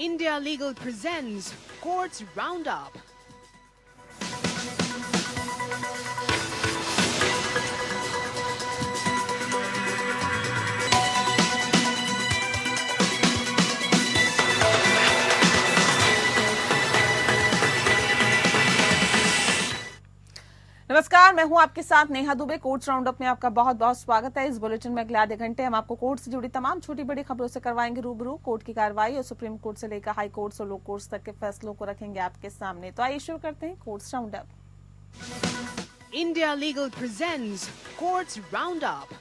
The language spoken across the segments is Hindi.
India Legal presents Courts Roundup. नमस्कार, मैं हूं आपके साथ नेहा दुबे। कोर्ट्स राउंडअप में आपका बहुत बहुत स्वागत है। इस बुलेटिन में अगले आधे घंटे हम आपको कोर्ट से जुड़ी तमाम छोटी बड़ी खबरों से करवाएंगे रूबरू। कोर्ट की कार्रवाई और सुप्रीम कोर्ट से लेकर हाई कोर्ट और लो कोर्ट्स तक के फैसलों को रखेंगे आपके सामने। तो आइए शुरू करते हैं courts roundup. India Legal presents Courts Roundup.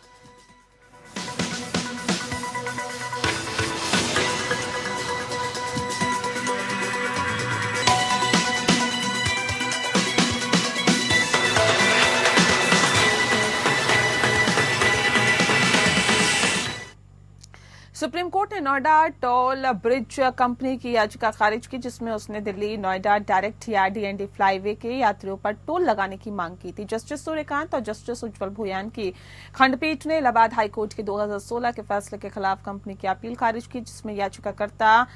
Supreme court ने नोएडा टोल ब्रिज कंपनी की याचिका खारिज की, जिसमें उसने दिल्ली नोएडा डायरेक्ट या डीएनडी फ्लाईवे के यात्रियों पर टोल लगाने की मांग की थी। जस्टिस सूर्यकांत और जस्टिस उज्जवल भुयान की खंडपीठ ने इलाहाबाद हाईकोर्ट के 2016 के फैसले के खिलाफ कंपनी की अपील खारिज की, जिसमें याचिकाकर्ता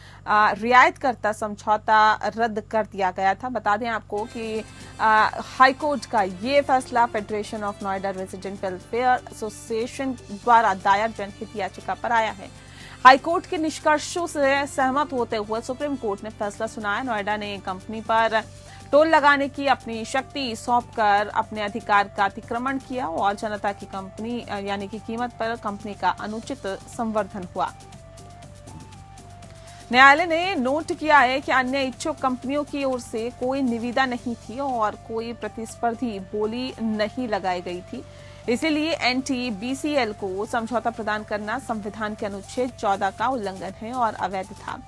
रियायतकर्ता समझौता रद्द कर दिया गया था। बता दें आपको कि हाईकोर्ट का ये फैसला federation of Noida resident welfare association द्वारा दायर जनहित याचिका पर आया है। हाईकोर्ट के निष्कर्षों से सहमत होते हुए सुप्रीम कोर्ट ने फैसला सुनाया। नोएडा ने कंपनी पर टोल लगाने की अपनी शक्ति सौंपकर अपने अधिकार का अतिक्रमण किया और जनता की कंपनी यानी कि कीमत पर कंपनी का अनुचित संवर्धन हुआ। न्यायालय ने नोट किया है कि अन्य इच्छुक कंपनियों की ओर से कोई निविदा नहीं थी और कोई प्रतिस्पर्धी बोली नहीं लगाई गई थी। इसीलिए एनटीबीसीएल को समझौता प्रदान करना संविधान के अनुच्छेद 14 का उल्लंघन है और अवैध था।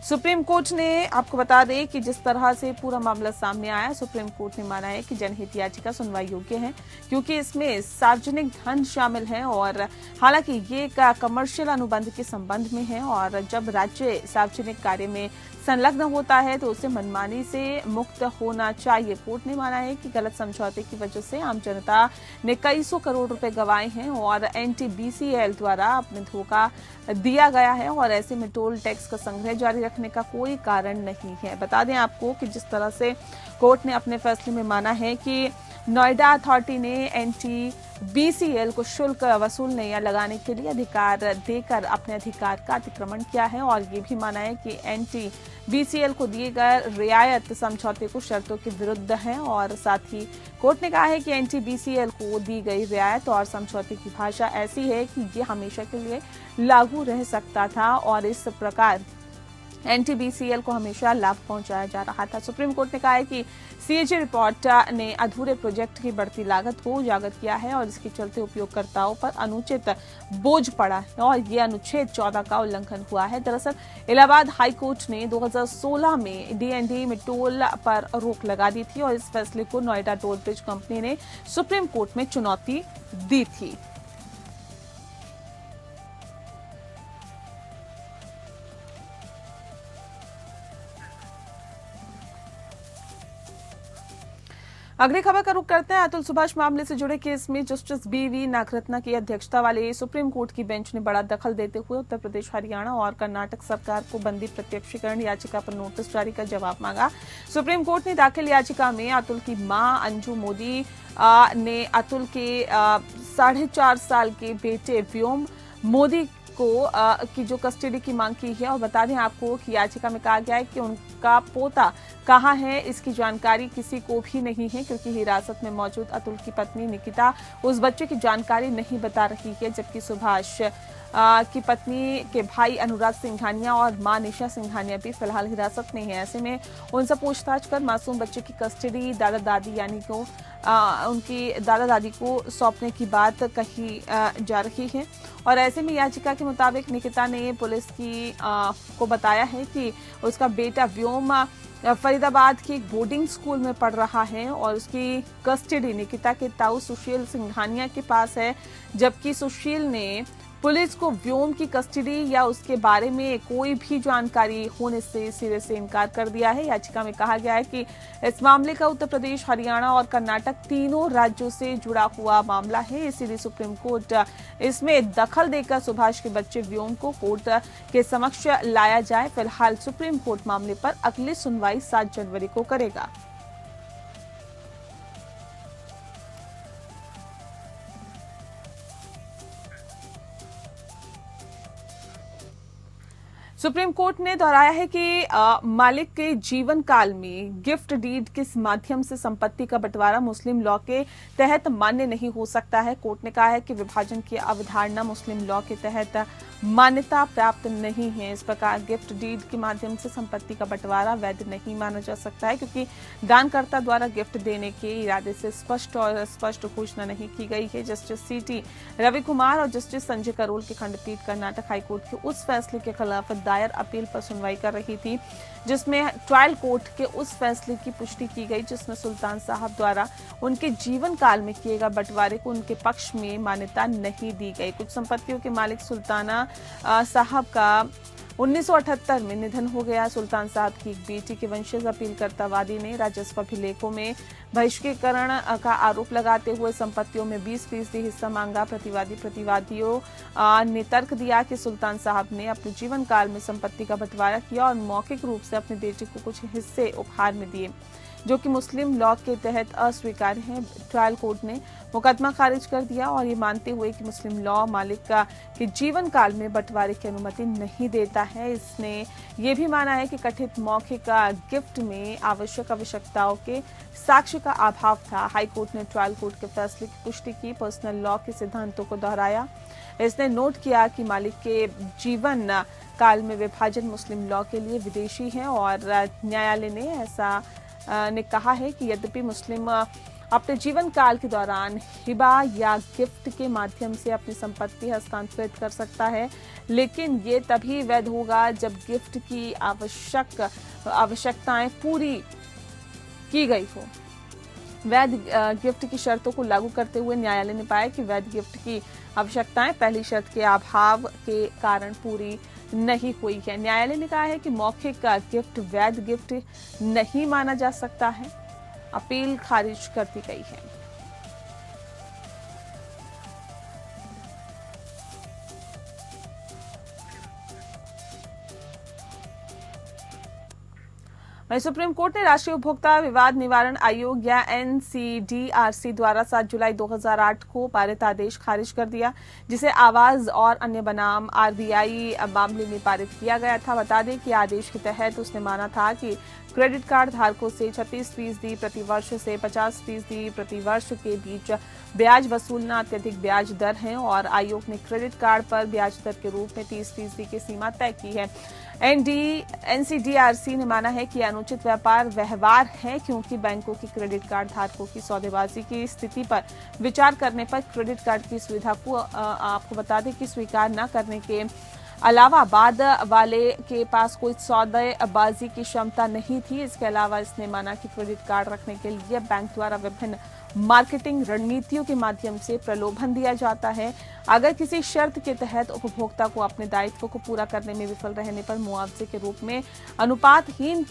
सुप्रीम कोर्ट ने आपको बता दें कि जिस तरह से पूरा मामला सामने आया, सुप्रीम कोर्ट ने माना है कि जनहित याचिका सुनवाई योग्य है, क्योंकि इसमें सार्वजनिक धन शामिल है और हालांकि ये एक कमर्शियल अनुबंध के संबंध में है और जब राज्य सार्वजनिक कार्य में संलग्न होता है तो उसे मनमानी से मुक्त होना चाहिए। कोर्ट ने माना है कि गलत समझौते की वजह से आम जनता ने कई सौ करोड़ रुपए गंवाए हैं और एनटीबीसीएल द्वारा अपने धोखा दिया गया है और ऐसे में टोल टैक्स का संग्रह जारी रखने का कोई कारण नहीं है। बता दें आपको कि जिस तरह से कोर्ट ने अपने फैसले में माना है कि नोएडा अथॉरिटी ने एनटीबीसीएल को शुल्क वसूलने या लगाने के लिए अधिकार देकर अपने अधिकार का अतिक्रमण किया है और ये भी माना है कि एनटीबीसीएल को दिए गए रियायत समझौते को शर्तों के विरुद्ध है और साथ ही कोर्ट ने कहा है कि एनटीबीसीएल को दी गई रियायत और समझौते की भाषा ऐसी है कि ये हमेशा के लिए लागू रह सकता था और इस प्रकार एनटीबीसीएल को हमेशा लाभ पहुंचाया जा रहा था। सुप्रीम कोर्ट ने कहा है कि सीएजी रिपोर्ट ने अधूरे प्रोजेक्ट की बढ़ती लागत को उजागर किया है और इसके चलते उपयोगकर्ताओं पर अनुचित बोझ पड़ा है और ये अनुच्छेद 14 का उल्लंघन हुआ है। दरअसल इलाहाबाद हाईकोर्ट ने 2016 में डीएनडी में टोल पर रोक लगा दी थी और इस फैसले को नोएडा टोल ब्रिज कंपनी ने सुप्रीम कोर्ट में चुनौती दी थी। अगली खबर का रुख करते हैं। अतुल सुभाष मामले से जुड़े केस में जस्टिस बीवी नागरत्ना की अध्यक्षता वाली सुप्रीम कोर्ट की बेंच ने बड़ा दखल देते हुए उत्तर प्रदेश, हरियाणा और कर्नाटक सरकार को बंदी प्रत्यक्षीकरण याचिका पर नोटिस जारी कर जवाब मांगा। सुप्रीम कोर्ट ने दाखिल याचिका में अतुल की मां अंजू मोदी ने अतुल के 4.5 साल के बेटे व्योम मोदी की जो कस्टडी की मांग की है और बता दें आपको कि याचिका में कहा गया है कि उनका पोता कहाँ है इसकी जानकारी किसी को भी नहीं है, क्योंकि हिरासत में मौजूद अतुल की पत्नी निकिता उस बच्चे की जानकारी नहीं बता रही है, जबकि सुभाष की पत्नी के भाई अनुराग सिंघानिया और मां निशा सिंघानिया भी फिलहाल हिरासत में है। ऐसे में उनसे पूछताछ कर मासूम बच्चे की कस्टडी दादा दादी यानी कि उनकी दादा दादी को सौंपने की बात कही जा रही है और ऐसे में याचिका के मुताबिक निकिता ने पुलिस को बताया है कि उसका बेटा व्योम फरीदाबाद के एक बोर्डिंग स्कूल में पढ़ रहा है और उसकी कस्टडी निकिता के ताऊ सुशील सिंघानिया के पास है, जबकि सुशील ने पुलिस को व्योम की कस्टडी या उसके बारे में कोई भी जानकारी होने से सिरे से इनकार कर दिया है। याचिका में कहा गया है कि इस मामले का उत्तर प्रदेश, हरियाणा और कर्नाटक तीनों राज्यों से जुड़ा हुआ मामला है, इसीलिए सुप्रीम कोर्ट इसमें दखल देकर सुभाष के बच्चे व्योम को कोर्ट के समक्ष लाया जाए। फिलहाल सुप्रीम कोर्ट मामले पर अगली सुनवाई 7 जनवरी को करेगा। सुप्रीम कोर्ट ने दोहराया है कि मालिक के जीवन काल में गिफ्ट डीड किस माध्यम से संपत्ति का बंटवारा मुस्लिम लॉ के तहत मान्य नहीं हो सकता है। कोर्ट ने कहा है कि विभाजन की अवधारणा मुस्लिम लॉ के तहत मान्यता प्राप्त नहीं है। इस प्रकार गिफ्ट डीड के माध्यम से संपत्ति का बंटवारा वैध नहीं माना जा सकता है, क्योंकि दानकर्ता द्वारा गिफ्ट देने के इरादे से स्पष्ट घोषणा नहीं की गई है। जस्टिस सीटी रवि कुमार और जस्टिस संजय करोल की खंडपीठ कर्नाटक हाईकोर्ट के उस फैसले के खिलाफ दायर अपील पर सुनवाई कर रही थी, जिसमें ट्रायल कोर्ट के उस फैसले की पुष्टि की गई जिसमें सुल्तान साहब द्वारा उनके जीवन काल में किए गए बंटवारे को उनके पक्ष में मान्यता नहीं दी गई। कुछ संपत्तियों के मालिक सुल्ताना साहब का 1978 में निधन हो गया। सुल्तान साहब की एक बेटी के वंशज अपीलकर्ता वादी ने राजस्व अभिलेखों में बहिष्करण का आरोप लगाते हुए संपत्तियों में 20% हिस्सा मांगा। प्रतिवादियों ने तर्क दिया कि सुल्तान साहब ने अपने जीवन काल में संपत्ति का बंटवारा किया और मौखिक रूप से अपनी बेटी को कुछ हिस्से उपहार में दिए, जो कि मुस्लिम लॉ के तहत अस्वीकार्य है। ट्रायल कोर्ट ने मुकदमा खारिज कर दिया और ये मानते हुए कि मुस्लिम लॉ मालिक के जीवन काल में बंटवारे की अनुमति नहीं देता है। इसने ये भी माना है कि कथित मौखिक गिफ्ट में आवश्यकताओं के साक्ष्य का अभाव था। हाईकोर्ट ने ट्रायल कोर्ट के फैसले की पुष्टि की, पर्सनल लॉ के सिद्धांतों को दोहराया। इसने नोट किया कि मालिक के जीवन काल में विभाजन मुस्लिम लॉ के लिए विदेशी है और न्यायालय ने ऐसा ने कहा है कि यद्यपि मुस्लिम अपने जीवन काल के दौरान हिबा या गिफ्ट के माध्यम से अपनी संपत्ति हस्तांतरित कर सकता है, लेकिन ये तभी वैध होगा जब गिफ्ट की आवश्यकताएं पूरी की गई हो। वैध गिफ्ट की शर्तों को लागू करते हुए न्यायालय ने पाया कि वैध गिफ्ट की आवश्यकताएं पहली शर्त के अभाव के कारण पूरी नहीं हुई है। न्यायालय ने कहा है कि मौखिक गिफ्ट वैध गिफ्ट नहीं माना जा सकता है। अपील खारिज कर दी गई है। सुप्रीम कोर्ट ने राष्ट्रीय उपभोक्ता विवाद निवारण आयोग या एनसीडीआरसी द्वारा 7 जुलाई 2008 को पारित आदेश खारिज कर दिया, जिसे आवाज और अन्य बनाम आरबीआई मामले में पारित किया गया था। बता दें कि आदेश के तहत उसने माना था कि क्रेडिट कार्ड धारकों से 36% प्रतिवर्ष से 50% प्रतिवर्ष के बीच ब्याज वसूलना अत्यधिक ब्याज दर है और आयोग ने क्रेडिट कार्ड पर ब्याज दर के रूप में 30% की सीमा तय की है। एनसीडीआरसी ने माना है कि अनुचित व्यापार व्यवहार है, क्योंकि बैंकों की क्रेडिट कार्ड धारकों की सौदेबाजी की स्थिति पर विचार करने पर क्रेडिट कार्ड की सुविधा को आपको बता दें कि स्वीकार न करने के अलावा बाद वाले के पास कोई सौदेबाजी की क्षमता नहीं थी। इसके अलावा इसने माना कि क्रेडिट कार्ड रखने के लिए बैंक द्वारा विभिन्न मार्केटिंग रणनीतियों के माध्यम से प्रलोभन दिया जाता है। अगर किसी शर्त के तहत उपभोक्ता को अपने दायित्व को पूरा करने में विफल रहने पर मुआवजे के रूप में अनुपातहीन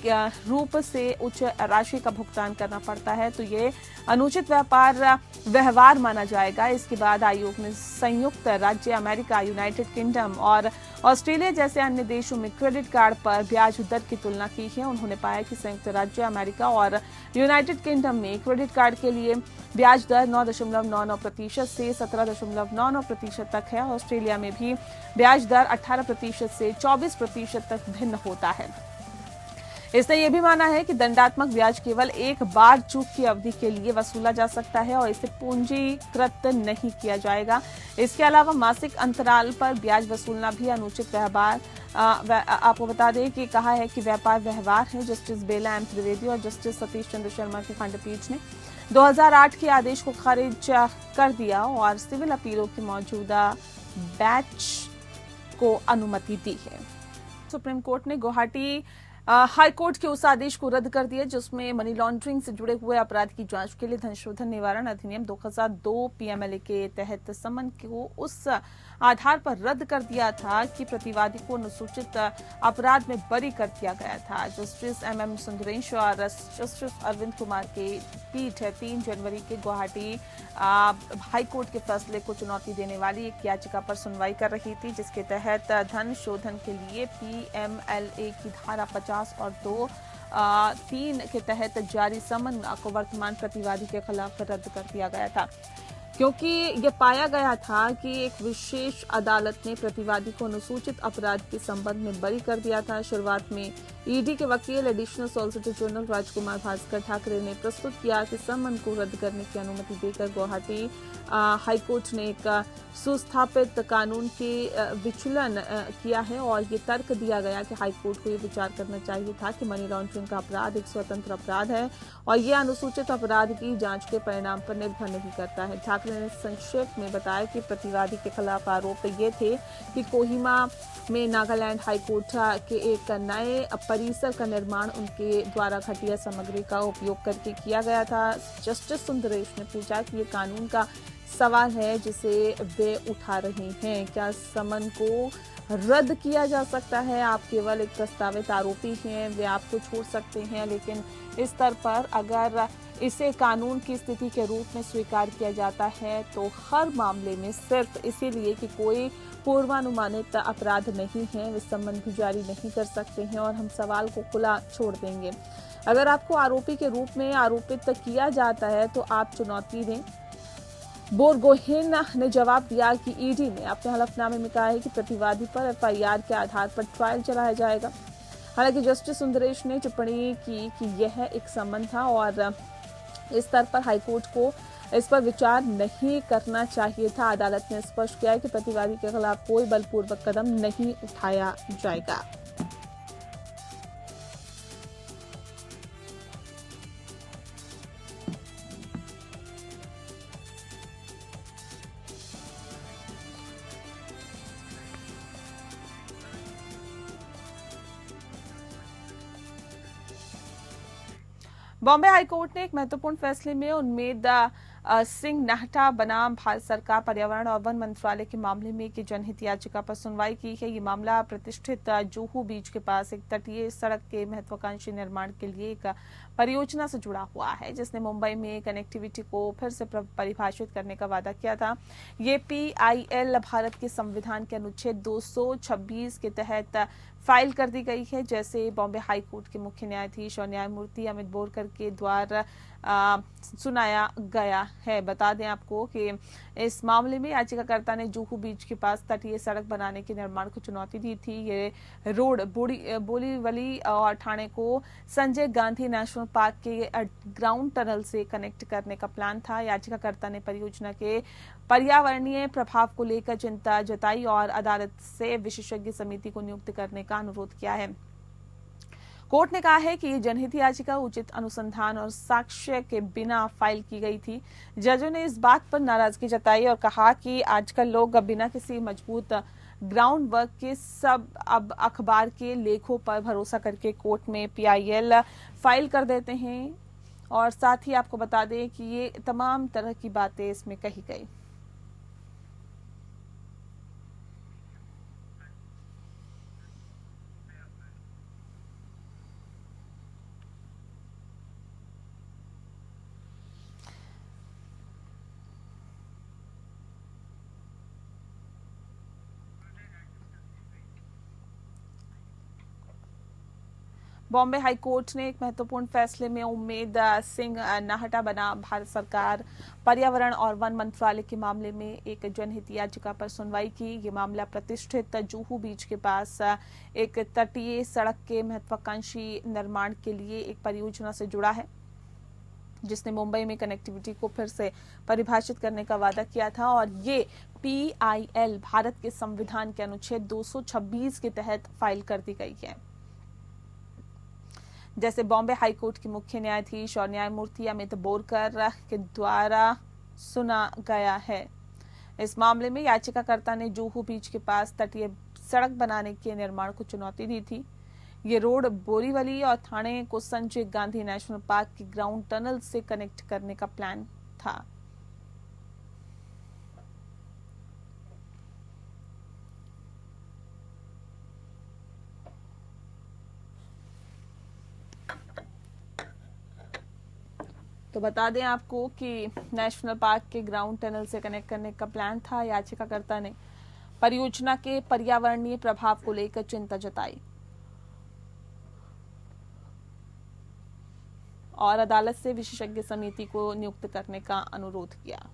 रूप से उच्च राशि का भुगतान करना पड़ता है, तो ये अनुचित व्यापार व्यवहार माना जाएगा। इसके बाद आयोग ने संयुक्त राज्य अमेरिका, यूनाइटेड किंगडम और ऑस्ट्रेलिया जैसे अन्य देशों में क्रेडिट कार्ड पर ब्याज दर की तुलना की है। उन्होंने पाया कि संयुक्त राज्य अमेरिका और यूनाइटेड किंगडम में क्रेडिट कार्ड के लिए ब्याज दर 9.99% से 17.99% तक है। ऑस्ट्रेलिया में भी ब्याज दर 18% से 24% तक भिन्न होता है। इसने यह भी माना है कि दंडात्मक ब्याज केवल एक बार चूक की अवधि के लिए वसूला जा सकता है और इसे पूंजीकृत नहीं किया जाएगा। इसके अलावा मासिक अंतराल पर ब्याज वसूलना भी अनुचित व्यवहार आपको बता दें कि कहा है कि व्यापार व्यवहार है। जस्टिस बेला एम त्रिवेदी और जस्टिस सतीश चंद्र शर्मा की खंडपीठ ने 2008 के आदेश को खारिज कर दिया और सिविल अपीलों की मौजूदा बैच को अनुमति दी है। सुप्रीम कोर्ट ने गुवाहाटी हाई कोर्ट के उस आदेश को रद्द कर दिया जिसमें मनी लॉन्ड्रिंग से जुड़े हुए अपराध की जांच के लिए धन शोधन निवारण अधिनियम 2002 पीएमएलए के तहत समन को उस आधार पर रद्द कर दिया था कि प्रतिवादी को अनुसूचित अपराध में बरी कर दिया गया था। जस्टिस MM सुंदरेश और जस्टिस अरविंद कुमार की पीठ 3 जनवरी के गुवाहाटी हाईकोर्ट के फैसले को चुनौती देने वाली एक याचिका पर सुनवाई कर रही थी, जिसके तहत धन शोधन के लिए PMLA की धारा 50 और 2(3) के तहत जारी समन को वर्तमान प्रतिवादी के खिलाफ रद्द कर दिया गया था, क्योंकि यह पाया गया था कि एक विशेष अदालत ने प्रतिवादी को अनुसूचित अपराध के संबंध में बरी कर दिया था। शुरुआत में ईडी के वकील एडिशनल सॉलिसिटर जनरल राजकुमार भास्कर ठाकरे ने प्रस्तुत किया कि समन को रद्द करने की अनुमति देकर गुवाहाटी हाईकोर्ट ने एक सुस्थापित कानून के विचलन किया है और ये तर्क दिया गया कि हाईकोर्ट को ये विचार करना चाहिए था कि मनी लॉन्ड्रिंग का अपराध एक स्वतंत्र अपराध है और यह अनुसूचित अपराध की जांच के परिणाम पर निर्भर नहीं करता है। ठाकरे ने संक्षेप में बताया कि प्रतिवादी के खिलाफ आरोप ये थे कि कोहिमा में नागालैंड हाईकोर्ट के एक नए परिसर का निर्माण उनके द्वारा घटिया सामग्री का उपयोग करके किया गया था। जस्टिस सुंदरेश ने पूछा कि ये कानून का सवाल है जिसे वे उठा रहे हैं, क्या समन को रद्द किया जा सकता है? आप केवल एक प्रस्तावित आरोपी हैं, वे आपको छोड़ सकते हैं, लेकिन इस स्तर पर अगर इसे कानून की स्थिति के रूप में स्वीकार किया जाता है तो हर मामले में सिर्फ इसीलिए कि कोई पूर्वानुमानित अपराध नहीं है वे समन भी जारी नहीं कर सकते हैं और हम सवाल को खुला छोड़ देंगे। अगर आपको आरोपी के रूप में आरोपित किया जाता है तो आप चुनौती दें। बोरगोहेन ने जवाब दिया कि ईडी ने अपने हलफनामे में कहा है कि प्रतिवादी पर FIR के आधार पर ट्रायल चलाया जाएगा। हालांकि जस्टिस सुंदरेश ने टिप्पणी की कि यह एक समन था और इस स्तर पर हाईकोर्ट को इस पर विचार नहीं करना चाहिए था। अदालत ने स्पष्ट किया कि प्रतिवादी के खिलाफ कोई बलपूर्वक कदम नहीं उठाया जाएगा। बॉम्बे हाईकोर्ट ने एक महत्वपूर्ण फैसले में उम्मेद सिंह नाहटा बनाम भारत सरकार पर्यावरण और वन मंत्रालय के मामले में एक जनहित याचिका पर सुनवाई की है। ये मामला प्रतिष्ठित जुहू बीच के पास एक तटीय सड़क के महत्वाकांक्षी निर्माण के लिए एक परियोजना से जुड़ा हुआ है, जिसने मुंबई में कनेक्टिविटी को फिर से परिभाषित करने का वादा किया था। ये PIL भारत के संविधान के अनुच्छेद 226 के तहत फाइल कर दी गई है, जैसे बॉम्बे हाईकोर्ट के मुख्य न्यायाधीश और न्यायमूर्ति अमित बोरकर के द्वारा सुनाया गया है। बता दें आपको कि इस मामले में याचिकाकर्ता ने जुहू बीच के पास तटीय सड़क बनाने के निर्माण को चुनौती दी थी। ये रोड बोरीवली और ठाणे को संजय गांधी नेशनल पार्क के ग्राउंड टनल से कनेक्ट करने का प्लान था। याचिकाकर्ता ने परियोजना के पर्यावरणीय प्रभाव को लेकर चिंता जताई और अदालत से विशेषज्ञ समिति को नियुक्त करने का अनुरोध किया है। कोर्ट ने कहा है कि ये जनहित याचिका उचित अनुसंधान और साक्ष्य के बिना फाइल की गई थी। जजों ने इस बात पर नाराजगी जताई और कहा कि आजकल लोग बिना किसी मजबूत ग्राउंड वर्क के सब अब अखबार के लेखों पर भरोसा करके कोर्ट में PIL फाइल कर देते हैं। और साथ ही आपको बता दें कि ये तमाम तरह की बातें इसमें कही गई। बॉम्बे हाईकोर्ट ने एक महत्वपूर्ण फैसले में उम्मेद सिंह नाहटा बना भारत सरकार पर्यावरण और वन मंत्रालय के मामले में एक जनहित याचिका पर सुनवाई की। ये मामला प्रतिष्ठित जुहू बीच के पास एक तटीय सड़क के महत्वाकांक्षी निर्माण के लिए एक परियोजना से जुड़ा है, जिसने मुंबई में कनेक्टिविटी को फिर से परिभाषित करने का वादा किया था। और ये PIL भारत के संविधान के अनुच्छेद 226 के तहत फाइल कर दी गई है, जैसे बॉम्बे हाईकोर्ट के मुख्य न्यायाधीश और न्यायमूर्ति अमित बोरकर के द्वारा सुना गया है। इस मामले में याचिकाकर्ता ने जुहू बीच के पास तटीय सड़क बनाने के निर्माण को चुनौती दी थी। ये रोड बोरीवली और ठाणे को संजय गांधी नेशनल पार्क के ग्राउंड टनल से कनेक्ट करने का प्लान था। तो बता दें आपको कि नेशनल पार्क के ग्राउंड टनल से कनेक्ट करने का प्लान था। याचिकाकर्ता ने परियोजना के पर्यावरणीय प्रभाव को लेकर चिंता जताई और अदालत से विशेषज्ञ समिति को नियुक्त करने का अनुरोध किया।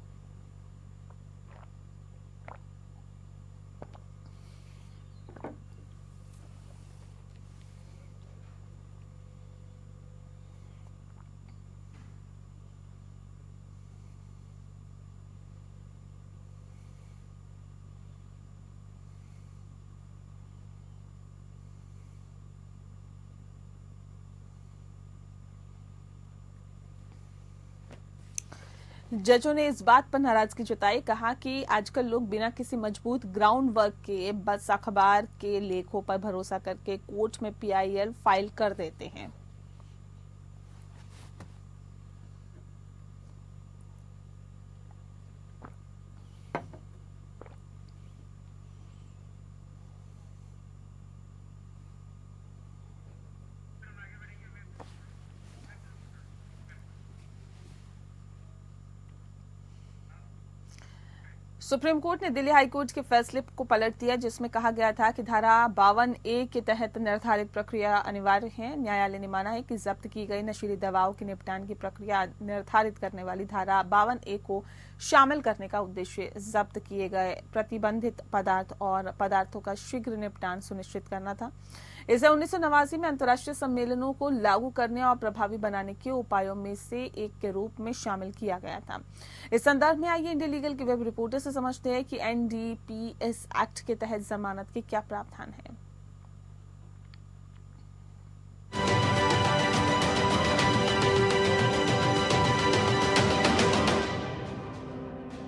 जजों ने इस बात पर नाराजगी जताई, कहा कि आजकल लोग बिना किसी मजबूत ग्राउंड वर्क के बस अखबार के लेखों पर भरोसा करके कोर्ट में PIL फाइल कर देते हैं। सुप्रीम कोर्ट ने दिल्ली हाई कोर्ट के फैसले को पलट दिया, जिसमें कहा गया था कि धारा 52A के तहत निर्धारित प्रक्रिया अनिवार्य है। न्यायालय ने माना है कि जब्त की गई नशीली दवाओं के निपटान की प्रक्रिया निर्धारित करने वाली धारा 52A को शामिल करने का उद्देश्य जब्त किए गए प्रतिबंधित पदार्थ और पदार्थों का शीघ्र निपटान सुनिश्चित करना था। इसे 1989 में अंतर्राष्ट्रीय सम्मेलनों को लागू करने और प्रभावी बनाने के उपायों में से एक के रूप में शामिल किया गया था। इस संदर्भ में आइए इंडिया लीगल के वेब रिपोर्टर से समझते हैं कि NDPS एक्ट के तहत जमानत के क्या प्रावधान है।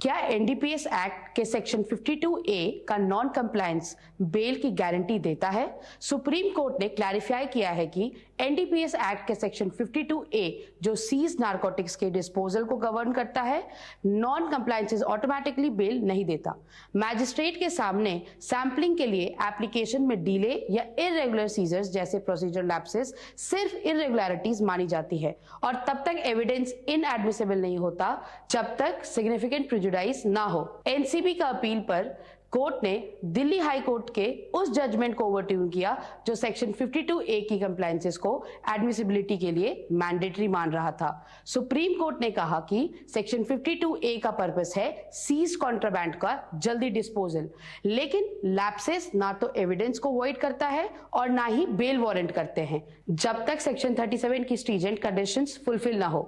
क्या NDPS एक्ट के सेक्शन 52A का नॉन कंप्लायंस बेल की गारंटी देता है? सुप्रीम कोर्ट ने क्लैरिफाई किया है कि NDPS एक्ट के सेक्शन 52A जो सीज नारकोटिक्स के डिस्पोजल को गवर्न करता है, नॉन कंप्लायंस ऑटोमेटिकली बेल नहीं देता। मैजिस्ट्रेट के सामने सैंपलिंग के लिए एप्लीकेशन में डिले या इररेगुलर सीजर्स जैसे प्रोसीजर लैप्सेस सिर्फ इररेगुलरिटीज मानी जाती है और तब तक एविडेंस इनएडमिसिबल नहीं होता जब तक सिग्निफिकेंट प्रेजुडाइस ना हो। एनसीबी का अपील पर कोर्ट ने दिल्ली हाई कोर्ट के उस जजमेंट को ओवरटर्न किया जो सेक्शन 52A की कंप्लायंसेस को एडमिसिबिलिटी के लिए मैंडेटरी मान रहा था। सुप्रीम कोर्ट ने कहा कि सेक्शन 52A का पर्पस है सीज कॉन्ट्राबैंड का जल्दी डिस्पोजल, लेकिन लैप्सेस ना तो एविडेंस को वॉइड करता है और ना ही बेल वारंट करते हैं जब तक सेक्शन 37 की स्ट्रीजेंट कंडीशंस फुलफिल ना हो।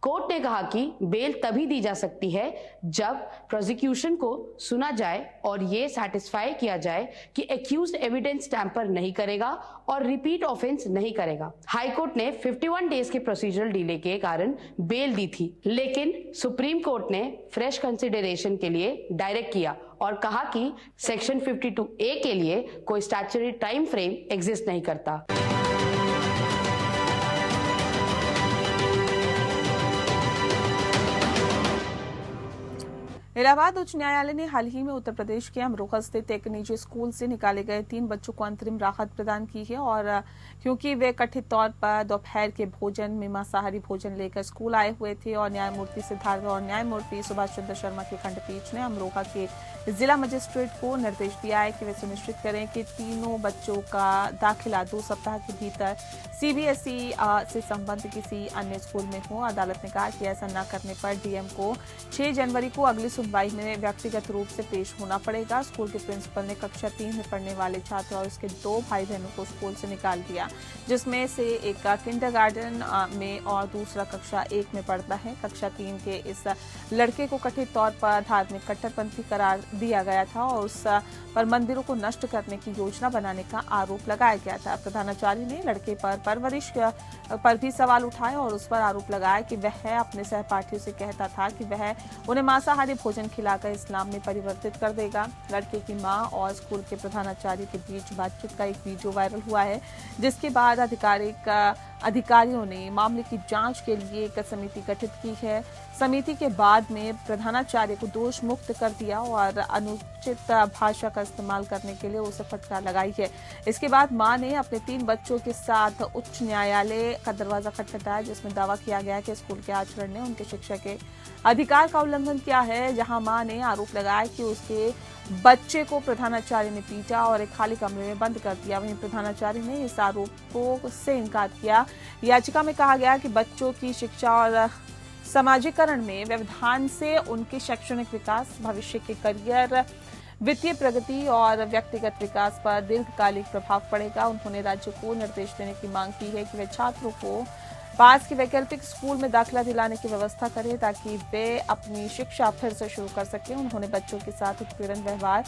कोर्ट ने कहा कि बेल तभी दी जा सकती है जब प्रोसिक्यूशन को सुना जाए और ये सेटिस्फाई किया जाए कि एक्यूज्ड एविडेंस टैंपर नहीं करेगा और रिपीट ऑफेंस नहीं करेगा। हाई कोर्ट ने 51 डेज के प्रोसीजरल डिले के कारण बेल दी थी, लेकिन सुप्रीम कोर्ट ने फ्रेश कंसिडरेशन के लिए डायरेक्ट किया और कहा कि सेक्शन 52A के लिए कोई स्टैट्यूटरी टाइम फ्रेम एग्जिस्ट नहीं करता। इलाहाबाद उच्च न्यायालय ने हाल ही में उत्तर प्रदेश के अमरोहा स्थित एक निजी स्कूल से निकाले गए 3 बच्चों को अंतरिम राहत प्रदान की है और क्योंकि वे कथित तौर पर दोपहर के भोजन में मांसाहारी भोजन लेकर स्कूल आए हुए थे और न्यायमूर्ति सिद्धार्थ और न्यायमूर्ति सुभाष चंद्र शर्मा की खंडपीठ ने अमरोहा के जिला मजिस्ट्रेट को निर्देश दिया है कि वे सुनिश्चित करें कि तीनों बच्चों का दाखिला 2 सप्ताह के भीतर CBSE से संबद्ध किसी अन्य स्कूल में हो। अदालत ने कहा कि ऐसा न करने पर DM को 6 जनवरी को अगली सुनवाई में व्यक्तिगत रूप से पेश होना पड़ेगा। स्कूल के प्रिंसिपल ने कक्षा 3 में पढ़ने वाले छात्र और उसके 2 भाई बहनों को स्कूल से निकाल दिया, जिसमें से एक किंडरगार्टन में और दूसरा कक्षा 1 में पढ़ता है। कक्षा 3 के इस लड़के को कथित तौर पर धार्मिक कट्टरपंथी करार दिया गया था और उस पर मंदिरों को नष्ट करने की योजना बनाने का आरोप लगाया गया था। प्रधानाचार्य ने लड़के पर परवरिश पर भी सवाल उठाए और उस पर आरोप लगाया कि वह अपने सहपाठियों से कहता था कि वह उन्हें मांसाहारी भोजन खिलाकर इस्लाम में परिवर्तित कर देगा। लड़के की मां और स्कूल के प्रधानाचार्य के बीच बातचीत का एक वीडियो वायरल हुआ है, जिसके बाद अधिकारियों ने मामले की जांच के लिए एक समिति गठित की है। समिति के बाद में प्रधानाचार्य को दोष मुक्त कर दिया और अनुचित भाषा का इस्तेमाल करने के लिए उसे फटकार लगाई है। इसके बाद मां ने अपने 3 बच्चों के साथ उच्च न्यायालय का दरवाजा खटखटाया, जिसमें दावा किया गया कि स्कूल के आचरण ने उनके शिक्षा के अधिकार का उल्लंघन किया है। जहां मां ने आरोप लगाया कि उसके बच्चे को प्रधानाचार्य ने पीटा और एक खाली कमरे में बंद कर दिया। वहीं प्रधानाचार्य ने इस आरोपों से इनकार किया। याचिका में कहा गया कि बच्चों की शिक्षा और समाजीकरण में व्यवधान से उनके शैक्षणिक विकास, भविष्य के करियर, वित्तीय प्रगति और व्यक्तिगत विकास पर दीर्घकालिक प्रभाव पड़ेगा। उन्होंने राज्य को निर्देश देने की मांग की है कि वे छात्रों को पास के वैकल्पिक स्कूल में दाखिला दिलाने की व्यवस्था करें ताकि वे अपनी शिक्षा फिर से शुरू कर सकें। उन्होंने बच्चों के साथ उत्पीड़न व्यवहार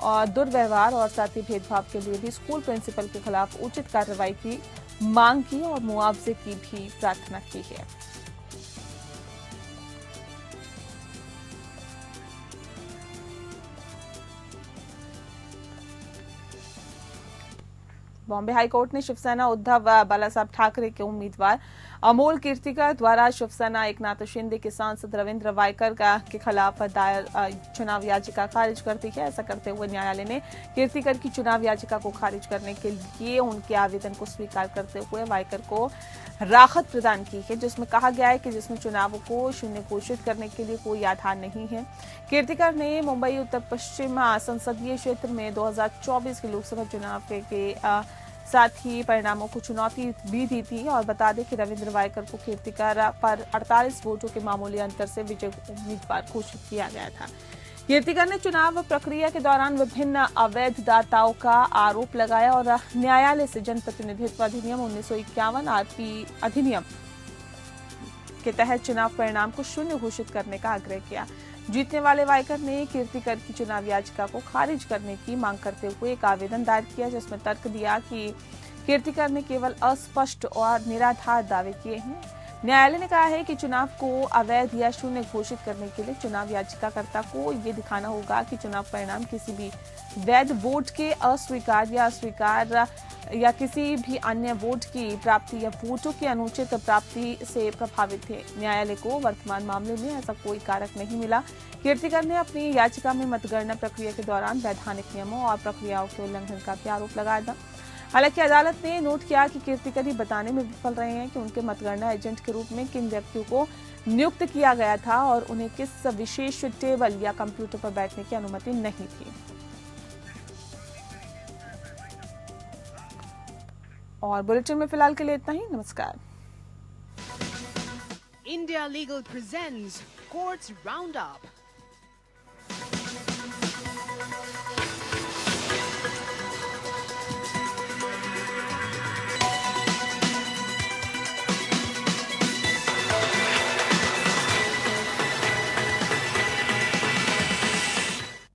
और दुर्व्यवहार और साथ ही भेदभाव के लिए भी स्कूल प्रिंसिपल के खिलाफ उचित कार्रवाई की मांग की और मुआवजे की भी प्रार्थना की है। बॉम्बे हाईकोर्ट ने शिवसेना उद्धव बालासाहब ठाकरे के उम्मीदवार अमोल कीर्तिकर द्वारा शिवसेना एकनाथ शिंदे के सांसद रविंद्र वायकर के खिलाफ दायर चुनाव याचिका खारिज कर दी है। ऐसा करते हुए न्यायालय ने कीर्तिकर की चुनाव याचिका को खारिज करने के लिए उनके आवेदन को स्वीकार करते हुए वायकर को राहत प्रदान की है, जिसमें कहा गया है कि जिसमें चुनाव को शून्य घोषित करने के लिए कोई आधार नहीं है। कीर्तिकर ने मुंबई उत्तर पश्चिम संसदीय क्षेत्र में 2024 के लोकसभा चुनाव के साथ ही परिणामों को चुनौती भी दी थी और बता दें कि रविंद्र वायकर को कीर्तिकर पर 48 वोटों के मामूली अंतर से विजय उम्मीदवार घोषित किया गया था। कीर्तिकर ने चुनाव प्रक्रिया के दौरान विभिन्न अवैध दाताओं का आरोप लगाया और न्यायालय से जनप्रतिनिधित्व अधिनियम 1951 आरपी अधिनियम के तहत चुनाव परिणाम को शून्य घोषित करने का आग्रह किया। जीतने वाले वायकर ने कीर्तिकर की चुनाव याचिका को खारिज करने की मांग करते हुए एक आवेदन दायर किया, जिसमें तर्क दिया कि कीर्तिकर ने केवल अस्पष्ट और निराधार दावे किए हैं। न्यायालय ने कहा है कि चुनाव को अवैध या शून्य घोषित करने के लिए चुनाव याचिकाकर्ता को ये दिखाना होगा कि चुनाव परिणाम किसी भी वैध वोट के अस्वीकार या अस्वीकार या किसी भी अन्य वोट की प्राप्ति या वोटों की अनुचित प्राप्ति से प्रभावित है। न्यायालय को वर्तमान मामले में ऐसा कोई कारक नहीं मिला। कीर्तिकर ने अपनी याचिका में मतगणना प्रक्रिया के दौरान वैधानिक नियमों और प्रक्रियाओं के उल्लंघन का भी आरोप लगाया था। हालांकि अदालत ने नोट किया कि कीर्तिकर ये बताने में विफल रहे हैं कि उनके मतगणना एजेंट के रूप में किन व्यक्तियों को नियुक्त किया गया था और उन्हें किस विशेष टेबल या कंप्यूटर पर बैठने की अनुमति नहीं थी। और बुलेटिन में फिलहाल के लिए इतना ही। नमस्कार। India Legal presents Courts Roundup.